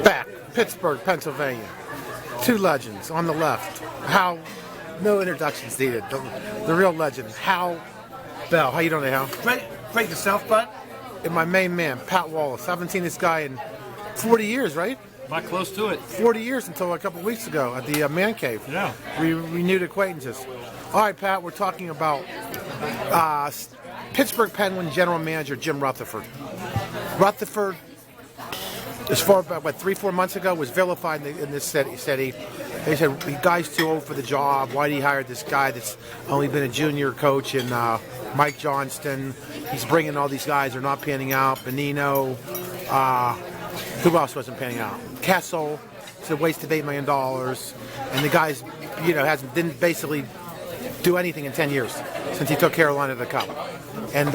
Back, Pittsburgh, Pennsylvania. Two legends on the left. How, no introductions needed. The real legend, Hal Bell. How you doing there, Hal? Great yourself, bud. And my main man, Pat Wallace. I haven't seen this guy in 40 years, right? Not close to it. 40 years until a couple weeks ago at the Man Cave. Yeah. We renewed acquaintances. All right, Pat, we're talking about Pittsburgh Penguins general manager Jim Rutherford. Rutherford, as far back, 3-4 months ago, was vilified in this city. They said, the guy's too old for the job. Why did he hire this guy that's only been a junior coach in Mike Johnston? He's bringing all these guys. They're not panning out. Benino. Who else wasn't panning out? Kessel. It's a waste of $8 million. And the guy's, didn't basically do anything in 10 years since he took Carolina to the Cup. And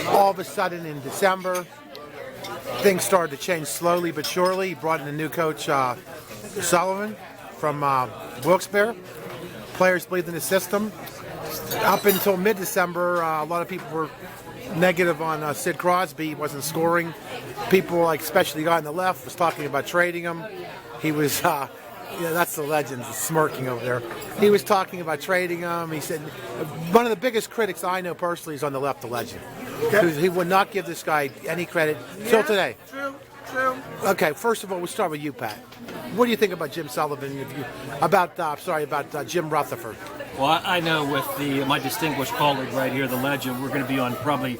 all of a sudden in December, things started to change slowly but surely. He brought in a new coach, Sullivan, from Wilkes-Barre. Players believed in the system. Up until mid-December, a lot of people were negative on Sid Crosby. He wasn't scoring. People, like especially the guy on the left, was talking about trading him. He was, that's the legend, smirking over there. He was talking about trading him. He said, one of the biggest critics I know personally is on the left, the legend. He would not give this guy any credit till today. True. Okay, first of all, we'll start with you, Pat. What do you think about Jim Sullivan? About Jim Rutherford? Well, I know with my distinguished colleague right here, the legend, we're going to be on probably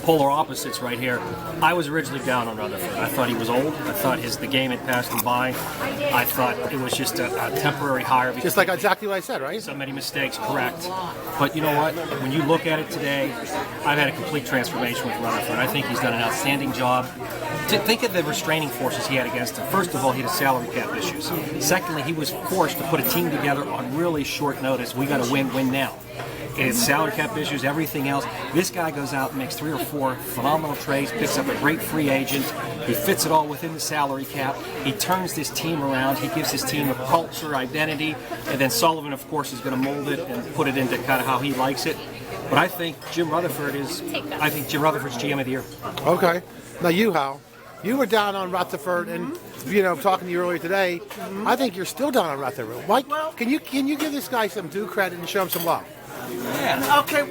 polar opposites right here. I was originally down on Rutherford. I thought he was old. I thought the game had passed him by. I thought it was just a temporary hire. Just like exactly what I said, right? So many mistakes, correct. But you know what? When you look at it today, I've had a complete transformation with Rutherford. I think he's done an outstanding job. Think of the restraining forces he had against him. First of all, he had salary cap issues. Secondly, he was forced to put a team together on really short notice. We got to win now. It's salary cap issues, everything else. This guy goes out and makes 3 or 4 phenomenal trades, picks up a great free agent. He fits it all within the salary cap. He turns this team around. He gives his team a culture, identity, and then Sullivan, of course, is going to mold it and put it into kind of how he likes it. But I think Jim Rutherford's GM of the year. Okay. Now you, Hal. You were down on Rutherford, and talking to you earlier today, I think you're still down on Rutherford. Mike, can you give this guy some due credit and show him some love? Yeah. Okay.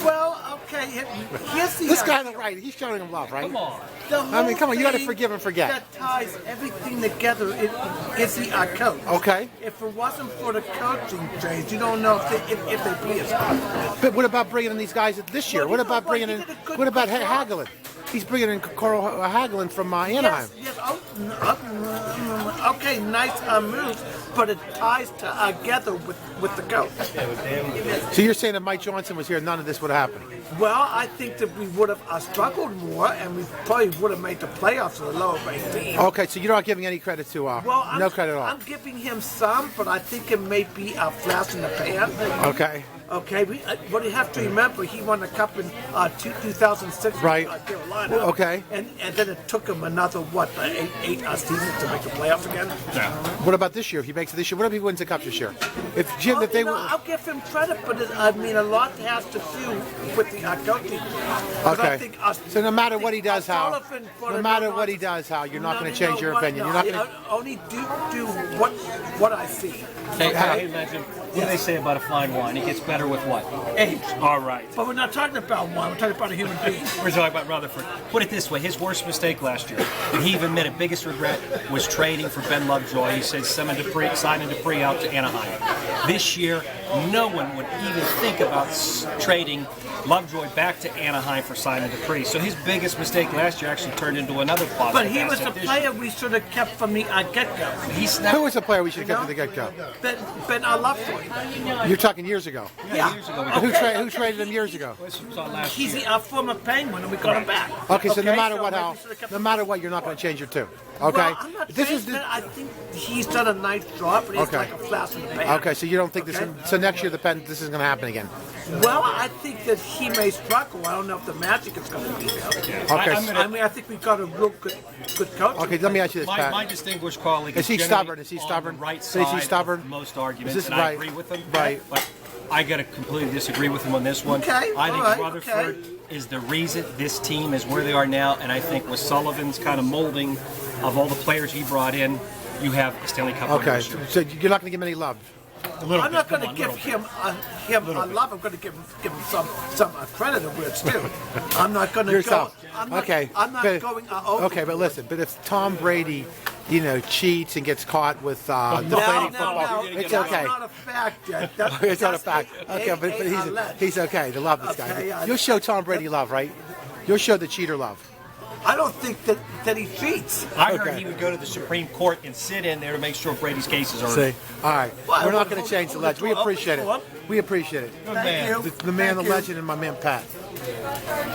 Here's the this guy on the right, he's showing him love, right? Come on. Come on, you got to forgive and forget. That ties everything together is the coach. Okay. If it wasn't for the coaching trades, you don't know if they'd be as hot. But what about bringing in these guys this year? What about bringing in? What about Hagelin? He's bringing in Carl Hagelin from Anaheim. Yes. Okay, nice moves, but it ties together with the coach. So you're saying if Mike Johnson was here, none of this would have happened? Well, I think that we would have struggled more, and we probably would have made the playoffs with a lower ranked team. Okay, so you're not giving any credit to no credit at all. I'm giving him some, but I think it may be a flash in the pan. Okay. Okay, what you have to remember, he won the cup in 2006 right. with Carolina. Okay. And then it took him another, eight seasons to make the playoffs again? Yeah. What about this year? If he makes it this year, what if he wins the cup this year? I'll give him credit, but a lot has to do with the coaching. Okay. So no matter what he does, Hal, you're not going to change your opinion. You're not going to only do what I see. Hey, legend. What do they say about a fine wine? It gets better with what? Age. All right. But we're not talking about wine. We're talking about a human being. We're talking about Rutherford. Put it this way: his worst mistake last year, and he even admitted, biggest regret was trading for Ben Lovejoy. He said Simon Dupree out to Anaheim. This year, no one would even think about trading Lovejoy back to Anaheim for Simon Dupree. So his biggest mistake last year actually turned into another positive. But he was the player we should have kept from the get-go. Who was the player we should have kept from the get-go? Ben Lovejoy. You're talking years ago. Yeah. Years ago. Who traded him years ago? He's a former Penguin, and we got him back. Okay, so no matter what, Hal, no matter what, you're not going to change your tune. Okay. Well, I'm not I think he's done a nice job, but he's like a flash in the pan. Okay, so you don't think this? So next year, this is going to happen again? Well, I think that he may struggle. I don't know if the Magic is going to be there. Okay. I think we've got a real good coach. Okay, let me ask you this, Pat. My distinguished colleague is he stubborn? Is he stubborn? Right is he stubborn? Of most arguments, is this and right? I agree with him. Right. But I got to completely disagree with him on this one. Okay. I think Rutherford is the reason this team is where they are now, and I think with Sullivan's kind of molding of all the players he brought in, you have a Stanley Cup winner Okay, this year. so you're not going to give him any love. I'm not going to give him a love. I'm going to give him some credit where it's due. I'm not going to Yourself. go. I'm not, Okay. I'm not but, going. Okay, but listen. But if Tom Brady, cheats and gets caught with No, deflating no, football, no, it's that's okay. not a fact yet. It's not a That's fact. Okay, but he's okay. To love this Okay, guy. yeah. You'll show Tom Brady love, right? You'll show the cheater love. I don't think that he cheats. I heard Okay. he would go to the Supreme Court and sit in there to make sure Brady's cases are. See? All right. Well, We're not well, going to change the well, legend. We well, appreciate well, it. We appreciate it. Thank you. The man, the Thank you. legend, and my man Pat.